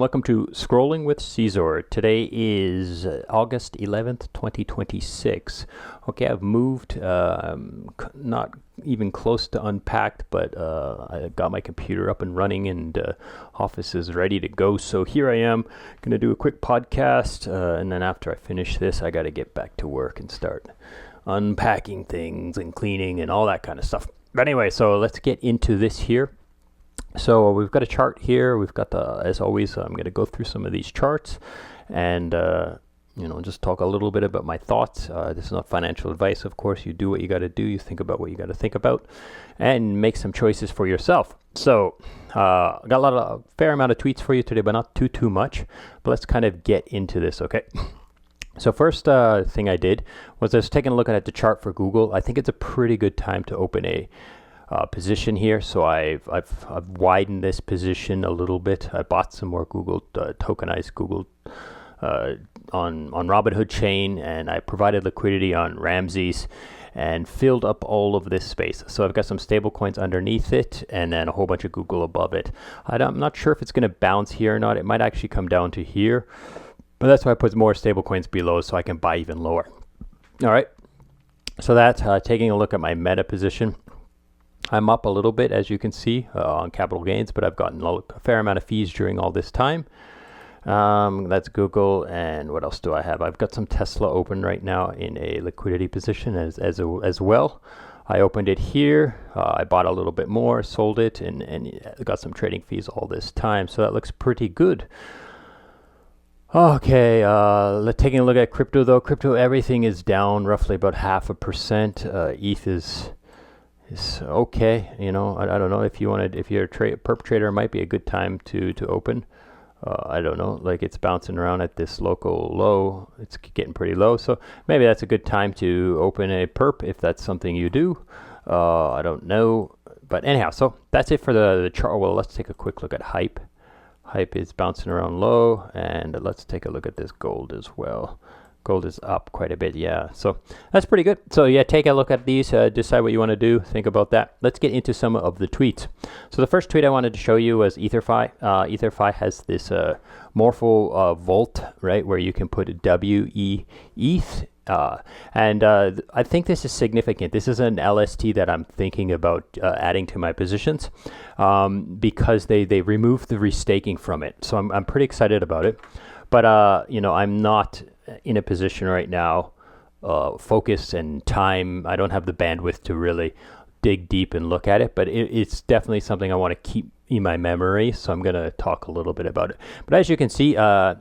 welcome to Scrolling with Ceazor. Today is August 11th, 2026. Okay, I've moved, not even close to unpacked, but I got my computer up and running and office is ready to go. So here I am, going to do a quick podcast, and then after I finish this, I got to get back to work and start unpacking things and cleaning and all that kind of stuff. But anyway, so let's get into this here. So we've got a chart here. We've got as always, I'm going to go through some of these charts and, just talk a little bit about my thoughts. This is not financial advice, of course. You do what you got to do. You think about what you got to think about and make some choices for yourself. So I got a fair amount of tweets for you today, but not too much. But let's kind of get into this, okay? So first thing I did was I was taking a look at the chart for Google. I think it's a pretty good time to open a position here, so I've widened this position a little bit. I bought some more Google tokenized Google on Robinhood chain, and I provided liquidity on Ramses and filled up all of this space. So I've got some stable coins underneath it and then a whole bunch of Google above it. I'm not sure if it's going to bounce here or not. It might actually come down to here, but that's why I put more stable coins below so I can buy even lower. All right, so that's taking a look at my meta position. I'm up a little bit, as you can see, on capital gains, but I've gotten a fair amount of fees during all this time. That's Google, and what else do I have? I've got some Tesla open right now in a liquidity position as well. I opened it here. I bought a little bit more, sold it, and got some trading fees all this time. So that looks pretty good. Okay, taking a look at crypto though. Crypto, everything is down roughly about 0.5%. ETH is okay. I don't know if you're a perp trader, it might be a good time to open. I don't know, like it's bouncing around at this local low. It's getting pretty low, so maybe that's a good time to open a perp if that's something you do. I don't know, but anyhow, so that's it for the chart. Well, let's take a quick look at hype. Hype is bouncing around low, and let's take a look at this gold as well. Gold is up quite a bit, yeah. So that's pretty good. So yeah, take a look at these, decide what you want to do, think about that. Let's get into some of the tweets. So the first tweet I wanted to show you was EtherFi. EtherFi has this Morpho Volt, right, where you can put WE-ETH. I think this is significant. This is an LST that I'm thinking about adding to my positions because they removed the restaking from it. So I'm pretty excited about it. But, I'm not in a position right now, focus and time. I don't have the bandwidth to really dig deep and look at it, but it's definitely something I want to keep in my memory. So I'm going to talk a little bit about it. But as you can see,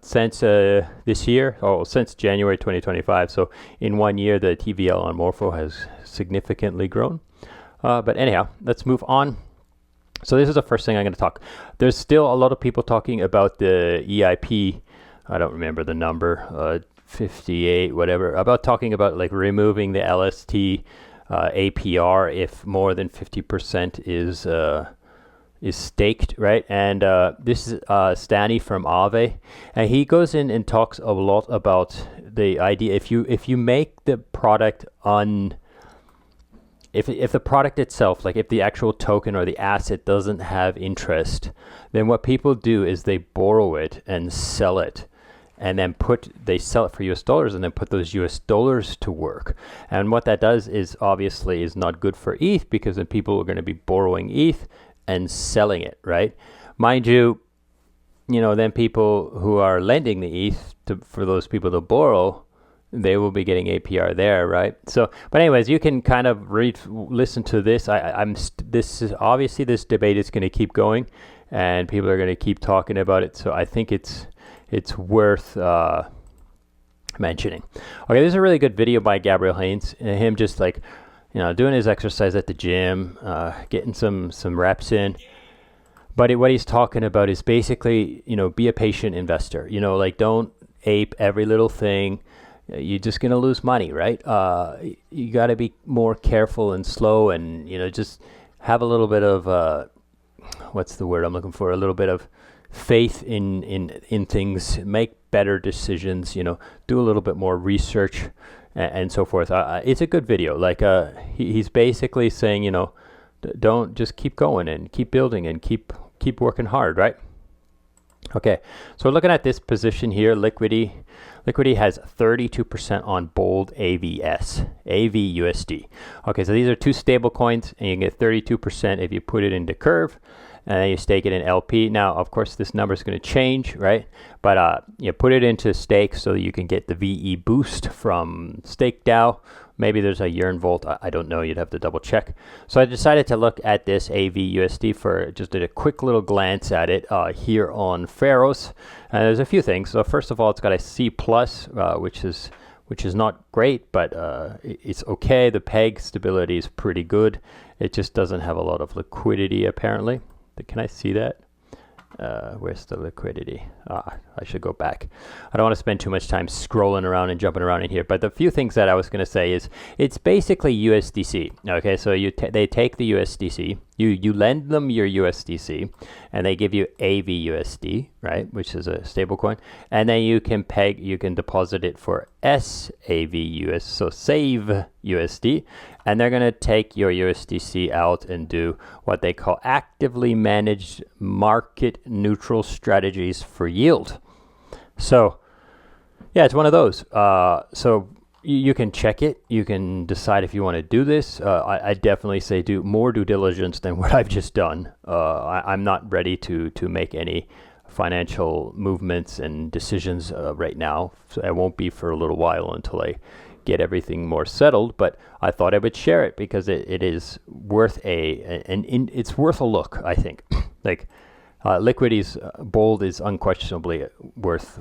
since this year, since January 2025, so in 1 year, the TVL on Morpho has significantly grown. But anyhow, let's move on. So this is the first thing I'm going to talk. There's still a lot of people talking about the EIP. I don't remember the number, 58, whatever, about talking about like removing the LST APR if more than 50% is staked, right? And this is Stanny from Aave, and he goes in and talks a lot about the idea if you make the product if the product itself, like if the actual token or the asset doesn't have interest, then what people do is they borrow it and sell it. And then they sell it for US dollars and then put those US dollars to work. And what that does is obviously is not good for ETH, because then people are going to be borrowing ETH and selling it, right? Mind you, then people who are lending the ETH for those people to borrow, they will be getting APR there, right? So, but anyways, you can kind of listen to this. This is obviously, this debate is going to keep going, and people are going to keep talking about it. So I think it's worth mentioning. Okay, this is a really good video by Gabriel Haynes, and him just like, doing his exercise at the gym, getting some reps in. But what he's talking about is basically, be a patient investor. Like don't ape every little thing. You're just going to lose money, right? You got to be more careful and slow, and, just have a little bit of, what's the word I'm looking for? A little bit of faith in things, make better decisions, do a little bit more research and so forth. It's a good video. Like he's basically saying, don't just keep going and keep building and keep working hard, right? Okay, so looking at this position here, Liquidity has 32% on bold AVUSD. Okay, so these are two stable coins, and you can get 32% if you put it into Curve, and then you stake it in LP. Now, of course, this number is going to change, right? But you put it into stake so that you can get the VE boost from Stake DAO. Maybe there's a Yearn Volt. I don't know. You'd have to double check. So I decided to look at this AVUSD for just a quick little glance at it here on Pharos. And there's a few things. So first of all, it's got a C+, which is not great, but it's okay. The peg stability is pretty good. It just doesn't have a lot of liquidity, apparently. Can I see that? Where's the liquidity? I should go back. I don't want to spend too much time scrolling around and jumping around in here, but the few things that I was going to say is it's basically USDC. Okay, so they take the USDC, you lend them your USDC, and they give you AVUSD, right, which is a stable coin, and then you can deposit it for SAVUS, so Save USD, and they're going to take your USDC out and do what they call actively managed market neutral strategies for yield. So yeah, it's one of those. So you can check it. You can decide if you want to do this. I definitely say do more due diligence than what I've just done. I'm not ready to make any financial movements and decisions right now. So I won't be for a little while until I get everything more settled. But I thought I would share it because it is worth it's worth a look, I think. Like Liquidity's bold is unquestionably worth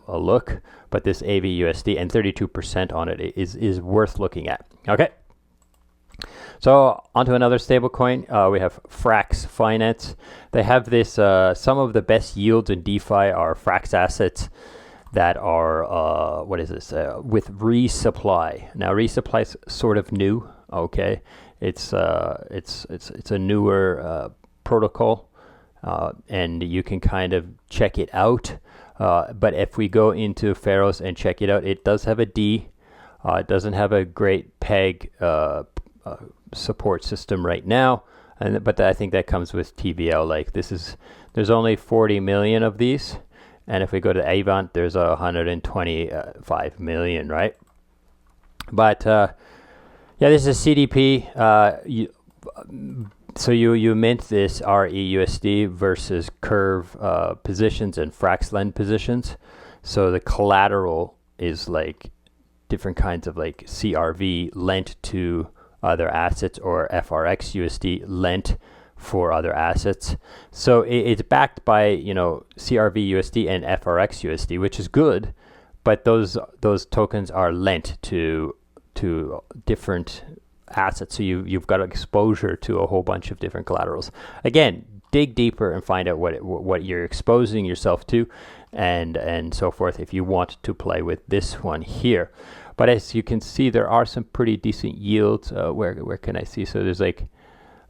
a look, but this AVUSD and 32% on it is worth looking at. Okay, so onto another stable coin. We have Frax Finance. They have this. Some of the best yields in DeFi are Frax assets that are what is this with resupply. Now resupply is sort of new. Okay, it's a newer protocol. And you can kind of check it out. But if we go into Pharos and check it out, it does have a D. It doesn't have a great peg support system right now. But I think that comes with TVL. Like there's only 40 million of these. And if we go to Avant, there's 125 million, right? But yeah, this is CDP. So you mint this REUSD versus Curve positions and Frax lend positions. So the collateral is like different kinds of like CRV lent to other assets or FRX USD lent for other assets. So it's backed by CRV USD and FRX USD, which is good, but those tokens are lent to different assets, so you've got exposure to a whole bunch of different collaterals. Again, dig deeper and find out what you're exposing yourself to, and so forth if you want to play with this one here. But as you can see, there are some pretty decent yields. Where can I see? So there's like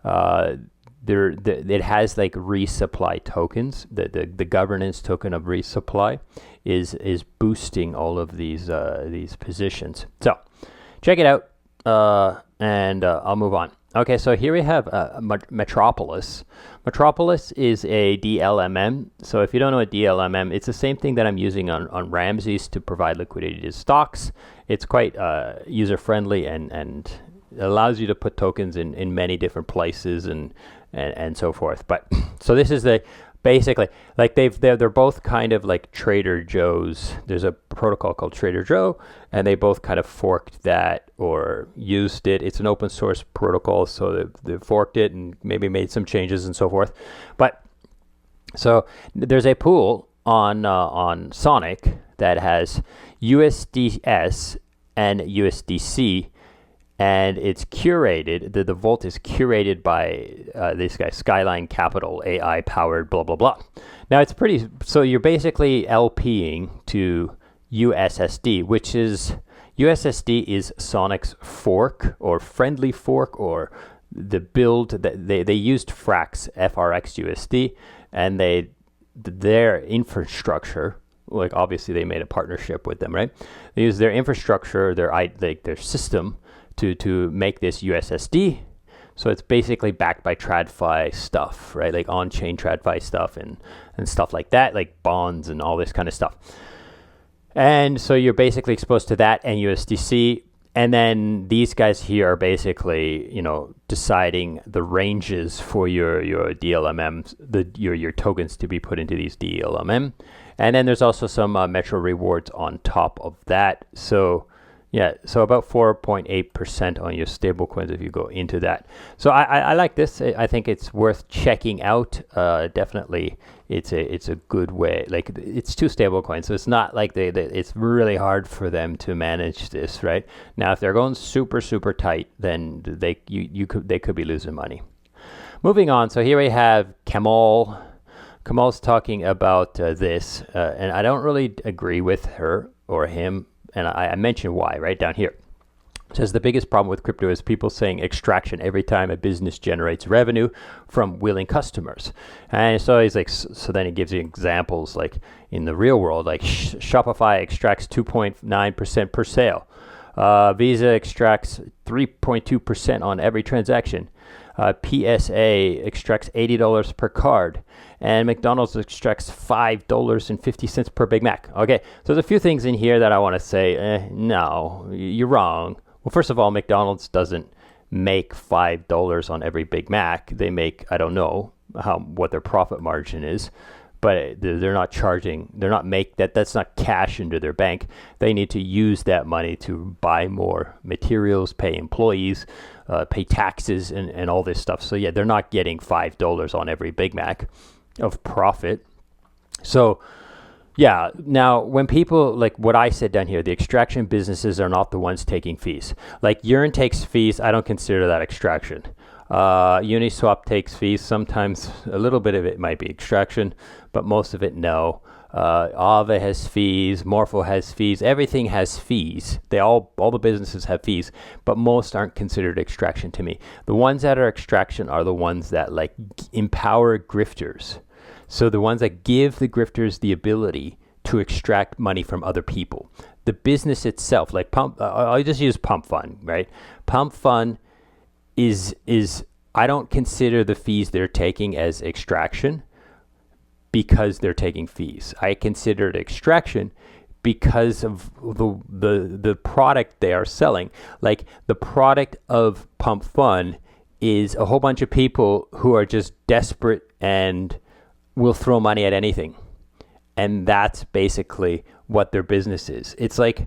it has like resupply tokens. The governance token of resupply is boosting all of these positions. So check it out. And I'll move on. Okay, so here we have Metropolis. Metropolis is a DLMM. So if you don't know a DLMM, it's the same thing that I'm using on Ramses to provide liquidity to stocks. It's quite user-friendly and allows you to put tokens in many different places and so forth. But so this is basically like they're both kind of like Trader Joe's. There's a protocol called Trader Joe, and they both kind of forked that or used it. It's an open source protocol, so they forked it and maybe made some changes and so forth. But so there's a pool on Sonic that has USDS and USDC, and it's curated. The vault is curated by this guy, Skyline Capital, AI powered, blah blah blah. Now it's pretty. So you're basically LPing to USSD, which is USSD is Sonic's fork or friendly fork or the build that they used Frax FRX USD, and their infrastructure. Like obviously they made a partnership with them, right? They use their infrastructure, their system to make this USSD. So it's basically backed by TradFi stuff, right? Like on-chain TradFi stuff and stuff like that, like bonds and all this kind of stuff. And so you're basically exposed to that and USDC. And then these guys here are basically, deciding the ranges for your DLMMs, your tokens to be put into these DLMM. And then there's also some Metro rewards on top of that. So yeah, so about 4.8% on your stablecoins if you go into that. So I like this. I think it's worth checking out. Definitely, it's a good way. Like it's two stablecoins, so it's not like it's really hard for them to manage this, right? Now, if they're going super tight, then they could be losing money. Moving on. So here we have Kamal. Kamal's talking about this, and I don't really agree with her or him. And I mentioned why right down here. It says the biggest problem with crypto is people saying extraction every time a business generates revenue from willing customers. And so he's like, so then he gives you examples like in the real world, like Shopify extracts 2.9% per sale. Visa extracts 3.2% on every transaction. PSA extracts $80 per card, and McDonald's extracts $5.50 per Big Mac. Okay, so there's a few things in here that I want to say, no, you're wrong. Well, first of all, McDonald's doesn't make $5 on every Big Mac. They make, I don't know what their profit margin is, but they're not charging, that's not cash into their bank. They need to use that money to buy more materials, pay employees, pay taxes and all this stuff. So yeah, they're not getting $5 on every Big Mac of profit. So yeah, now when people, like what I said down here, the extraction businesses are not the ones taking fees. Like Yearn takes fees, I don't consider that extraction. Uniswap takes fees. Sometimes a little bit of it might be extraction, but most of it, no. Aave has fees, Morpho has fees, everything has fees. All the businesses have fees, but most aren't considered extraction to me. The ones that are extraction are the ones that like empower grifters. So the ones that give the grifters the ability to extract money from other people. The business itself, like I'll just use Pump Fund, right? Pump Fund is I don't consider the fees they're taking as extraction because they're taking fees. I consider it extraction because of the product they are selling. Like the product of Pump Fund is a whole bunch of people who are just desperate and will throw money at anything. And that's basically what their business is. It's like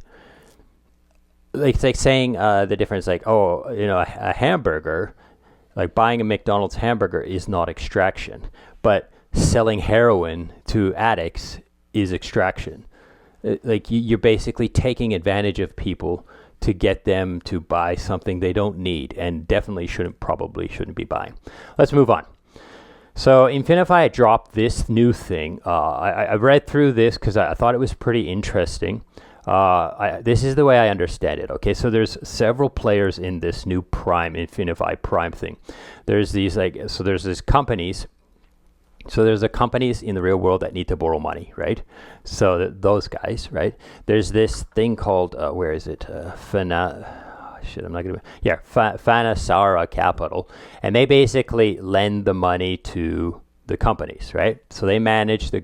saying the difference, like, a hamburger, like buying a McDonald's hamburger is not extraction, but selling heroin to addicts is extraction. Like you're basically taking advantage of people to get them to buy something they don't need and definitely shouldn't be buying. Let's move on. So Infinify dropped this new thing. I read through this because I thought it was pretty interesting. This is the way I understand it. Okay, so there's several players in this new Infinify Prime thing. There's these there's these companies. So there's the companies in the real world that need to borrow money, right? So those guys, right? There's this thing called where is it? Fanasara Capital, and they basically lend the money to the companies, right? So they manage the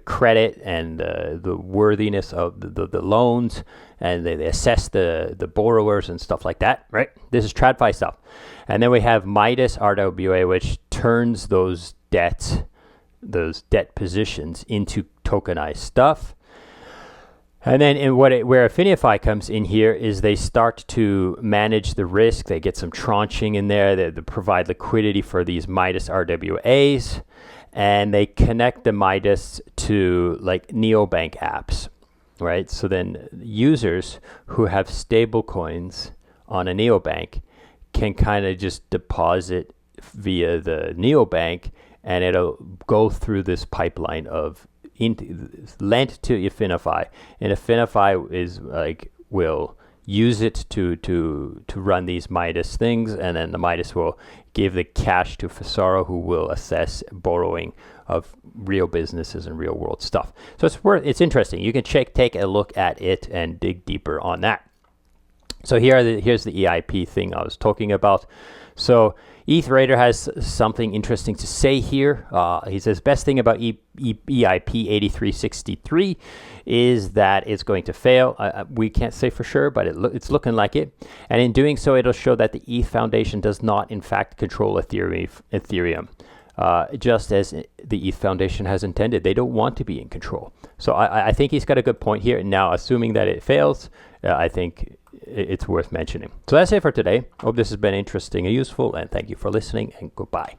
credit and the worthiness of the loans, and they assess the borrowers and stuff like that, right? This is TradFi stuff. And then we have Midas RWA, which turns those debt positions into tokenized stuff. And then where Infinify comes in here is they start to manage the risk. They get some tranching in there. They provide liquidity for these Midas RWAs, and they connect the Midas to like neobank apps, right? So then users who have stable coins on a neobank can kind of just deposit via the neobank, and it'll go through this pipeline of lent to Infinify, and Infinify is like will use it to run these Midas things, and then the Midas will give the cash to Ceazor, who will assess borrowing of real businesses and real world stuff. So it's interesting. You can take a look at it and dig deeper on that. So here's the EIP thing I was talking about. So ETH Raider has something interesting to say here. He says best thing about EIP 8363 is that it's going to fail. We can't say for sure, but it's looking like it. And in doing so, it'll show that the ETH Foundation does not, in fact, control Ethereum. Just as the ETH Foundation has intended. They don't want to be in control. So I think he's got a good point here. Now, assuming that it fails, I think it's worth mentioning. So that's it for today. Hope this has been interesting and useful, and thank you for listening, and goodbye.